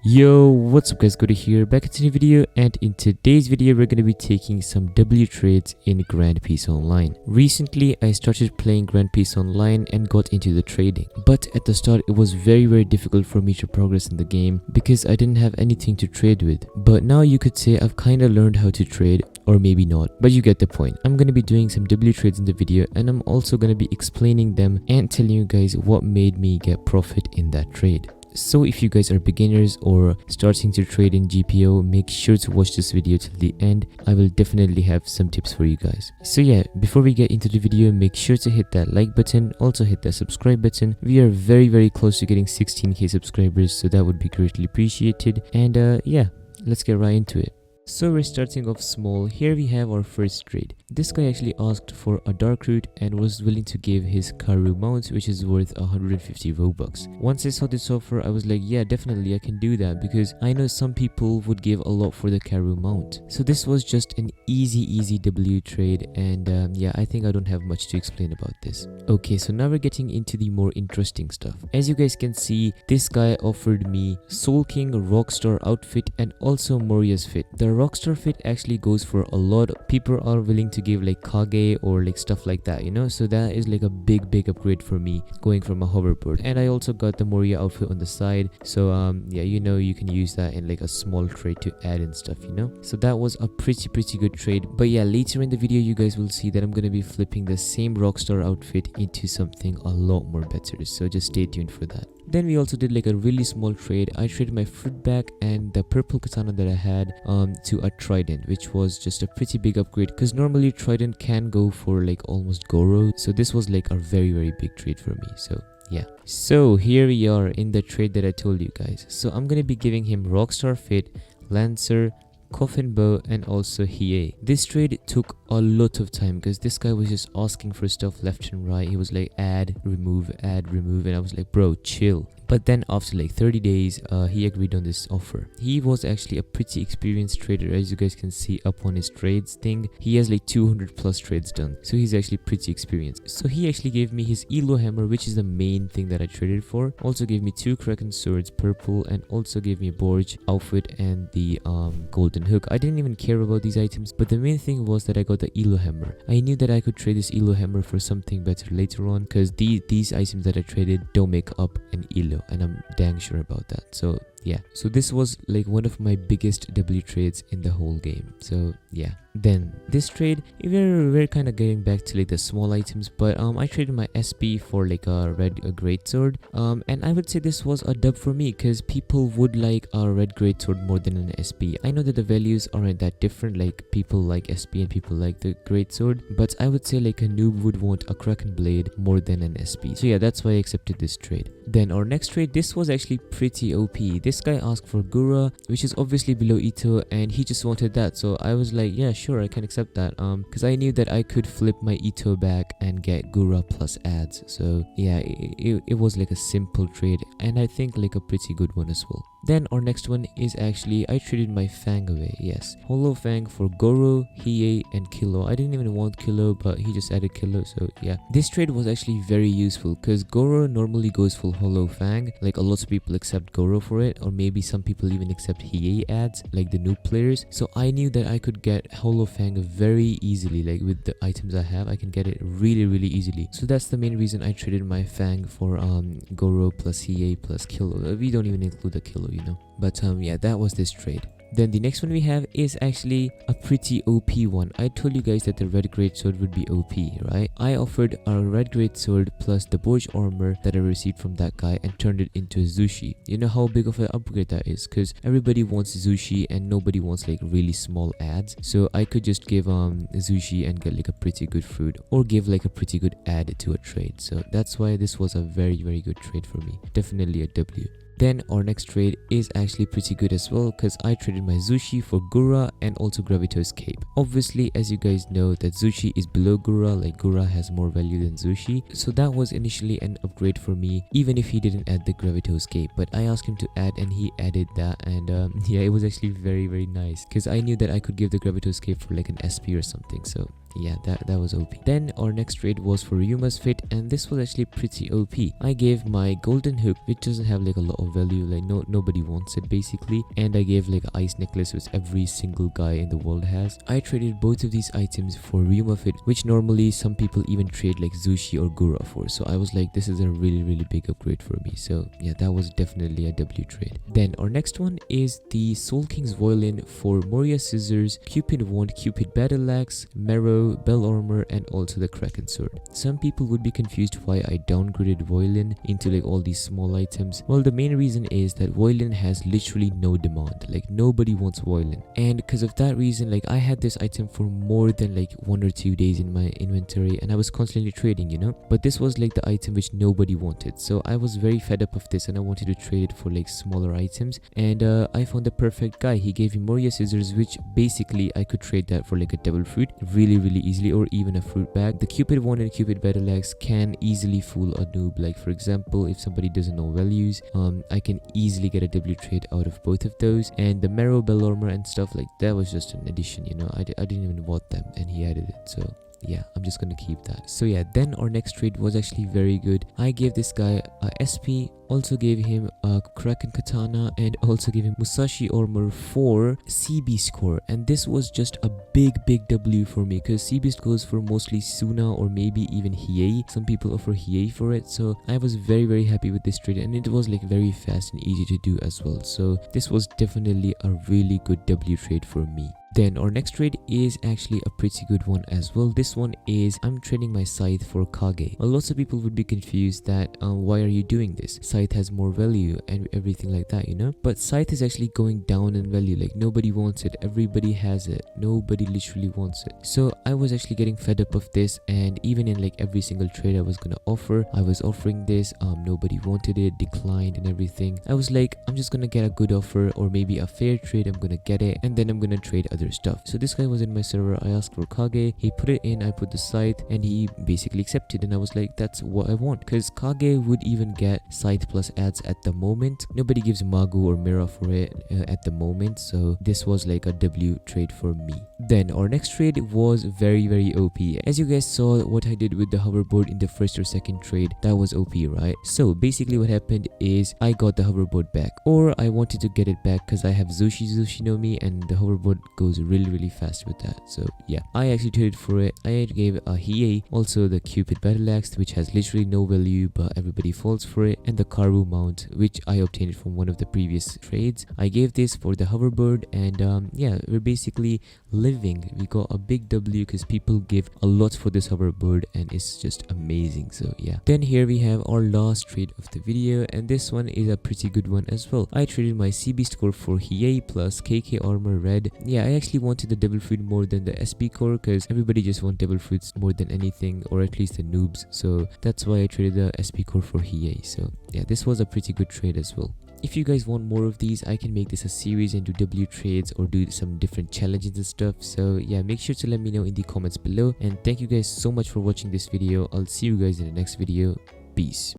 Yo, what's up guys, Cody here, back into a new video, and in today's video we're going to be taking some W trades in Grand Peace Online. Recently I started playing Grand Peace Online and got into the trading, but at the start it was very difficult for me to progress in the game because I didn't have anything to trade with. But now you could say I've kinda learned how to trade, or maybe not, but you get the point. I'm going to be doing some W trades in the video, and I'm also going to be explaining them and telling you guys what made me get profit in that trade. So if you guys are beginners or starting to trade in GPO, make sure to watch this video till the end. I will definitely have some tips for you guys. So yeah, before we get into the video, make sure to hit that like button, also hit that subscribe button. We are very close to getting 16k subscribers, so that would be greatly appreciated. And yeah, let's get right into it. So we're starting off small. Here we have our first trade. This guy actually asked for a dark root and was willing to give his Karu mount, which is worth 150 Robux. Once I saw this offer, I was like, yeah, definitely I can do that, because I know some people would give a lot for the Karu mount. So this was just an easy W trade, and yeah, I think I don't have much to explain about this. Okay, so now we're getting into the more interesting stuff. As you guys can see, this guy offered me Soul King Rockstar outfit and also Moria's fit. The Rockstar fit actually goes for a lot. People are willing to give like Kage or like stuff like that, you know, so that is like a big upgrade for me, going from a hoverboard. And I also got the Moria outfit on the side, so yeah, you know, you can use that in like a small trade to add and stuff, you know. So that was a pretty good trade. But yeah, later in the video you guys will see that I'm gonna be flipping the same Rockstar outfit into something a lot more better, so just stay tuned for that. Then we also did like a really small trade. I traded my fruit bag and the purple katana that I had to a trident, which was just a pretty big upgrade, because normally trident can go for like almost Goro, so this was like a very big trade for me. So yeah, so here we are in the trade that I told you guys. So I'm gonna be giving him Rockstar fit, Lancer, Coffin Bow, and also Hiei. This trade took a lot of time because this guy was just asking for stuff left and right. He was like add, remove, and I was like, bro, chill. But then after like 30 days, he agreed on this offer. He was actually a pretty experienced trader, as you guys can see up on his trades thing. He has like 200 plus trades done, so he's actually pretty experienced. So he actually gave me his Elo hammer, which is the main thing that I traded for. Also gave me 2 Kraken swords, purple, and also gave me a Borge outfit and the golden hook. I didn't even care about these items, but the main thing was that I got the Elo hammer. I knew that I could trade this Elo hammer for something better later on, because these items that I traded don't make up an Elo, and I'm dang sure about that. So yeah, so this was like one of my biggest W trades in the whole game. So yeah, then this trade, we're kind of getting back to like the small items, but I traded my SP for like a great sword, and I would say this was a dub for me, because people would like a red great sword more than an SP. I know that the values aren't that different, like people like SP and people like the great sword, but I would say like a noob would want a Kraken blade more than an SP. So yeah, that's why I accepted this trade. Then our next trade, this was actually pretty OP. This guy asked for Gura, which is obviously below Ito, and he just wanted that. So I was like, yeah, sure, I can accept that, because I knew that I could flip my Ito back and get Gura plus ads. So yeah, it was like a simple trade, and I think like a pretty good one as well. Then our next one is actually, I traded my Fang away. Yes, Hollow Fang for Goro, Hiei, and Kilo. I didn't even want Kilo, but he just added Kilo, so yeah. This trade was actually very useful, because Goro normally goes full Hollow Fang. Like a lot of people accept Goro for it, or maybe some people even accept Hiei ads, like the noob players. So I knew that I could get Hollow Fang very easily, like with the items I have, I can get it really easily. So that's the main reason I traded my Fang for Goro plus Hiei plus Kilo. We don't even include the Kilo, you know. But yeah, that was this trade. Then the next one we have is actually a pretty OP one. I told you guys that the red great sword would be OP, right? I offered a red great sword plus the Borge armor that I received from that guy and turned it into a Zushi. You know how big of an upgrade that is, because everybody wants Zushi and nobody wants like really small ads. So I could just give Zushi and get like a pretty good fruit, or give like a pretty good ad to a trade. So that's why this was a very good trade for me. Definitely a W. Then our next trade is actually pretty good as well, because I traded my Zushi for Gura and also Gravito's cape. Obviously, as you guys know, that Zushi is below Gura, like Gura has more value than Zushi. So that was initially an upgrade for me, even if he didn't add the Gravito's cape. But I asked him to add and he added that, and yeah, it was actually very nice, because I knew that I could give the Gravito's cape for like an SP or something. So yeah, that was OP. Then our next trade was for Yuma's Fit, and this was actually pretty OP. I gave my golden hook, which doesn't have like a lot of value, like nobody wants it basically, and I gave like an ice necklace which every single guy in the world has. I traded both of these items for Yuma Fit, which normally some people even trade like Zushi or Gura for, so I was like, this is a really big upgrade for me. So yeah, that was definitely a W trade. Then our next one is the Soul King's Violin for Moria Scissors, Cupid Wand, Cupid Battle Axe, Marrow, Bell Armor, and also the Kraken Sword. Some people would be confused why I downgraded Violin into like all these small items. Well, the main reason is that Violin has literally no demand, like nobody wants Violin, and because of that reason, like I had this item for more than like 1 or 2 days in my inventory, and I was constantly trading, you know, but this was like the item which nobody wanted, so I was very fed up of this and I wanted to trade it for like smaller items, and I found the perfect guy. He gave me Moria Scissors, which basically I could trade that for like a devil fruit really easily, or even a fruit bag. The Cupid Wand and Cupid Battle Axe can easily fool a noob. Like for example, if somebody doesn't know values, I can easily get a W trade out of both of those. And the Marrow, Bell Armor and stuff like that was just an addition, you know, I didn't even want them and he added it, so yeah, I'm just gonna keep that. So yeah, then our next trade was actually very good. I gave this guy a SP, also gave him a Kraken Katana, and also gave him Musashi Armor for CB score, and this was just a big W for me, because CB goes for mostly Suna or maybe even Hiei. Some people offer Hiei for it, so I was very happy with this trade, and it was like very fast and easy to do as well, so this was definitely a really good W trade for me. Then our next trade is actually a pretty good one as well. This one is I'm trading my Scythe for Kage. Well, lots of people would be confused that why are you doing this? Scythe has more value and everything like that, you know, but Scythe is actually going down in value. Like nobody wants it, everybody has it, nobody literally wants it. So I was actually getting fed up of this, and even in like every single trade I was gonna offer, I was offering this, nobody wanted it, declined and everything. I was like, I'm just gonna get a good offer or maybe a fair trade, I'm gonna get it, and then I'm gonna trade other stuff. So this guy was in my server, I asked for Kage, he put it in, I put the Scythe, and he basically accepted, and I was like, that's what I want, because Kage would even get Scythe plus ads at the moment. Nobody gives Magu or Mira for it at the moment, so this was like a W trade for me. Then our next trade was very OP. As you guys saw what I did with the hoverboard in the first or second trade, that was OP, right? So basically what happened is I got the hoverboard back, or I wanted to get it back because I have Zushi no Mi, and the hoverboard goes really fast with that. So yeah, I actually traded for it. I gave a Hiei, also the Cupid Battle Axe, which has literally no value but everybody falls for it, and the Karu mount, which I obtained from one of the previous trades. I gave this for the hoverboard, and yeah, we're basically living. We got a big W because people give a lot for this hoverboard and it's just amazing. So yeah, then here we have our last trade of the video, and this one is a pretty good one as well. I traded my CB score for Hiei plus KK armor red. Yeah, I actually wanted the devil fruit more than the SP core because everybody just wants devil fruits more than anything, or at least the noobs, so that's why I traded the SP core for Hiei. So yeah, this was a pretty good trade as well. If you guys want more of these, I can make this a series and do W trades or do some different challenges and stuff. So yeah, make sure to let me know in the comments below, and thank you guys so much for watching this video. I'll see you guys in the next video. Peace.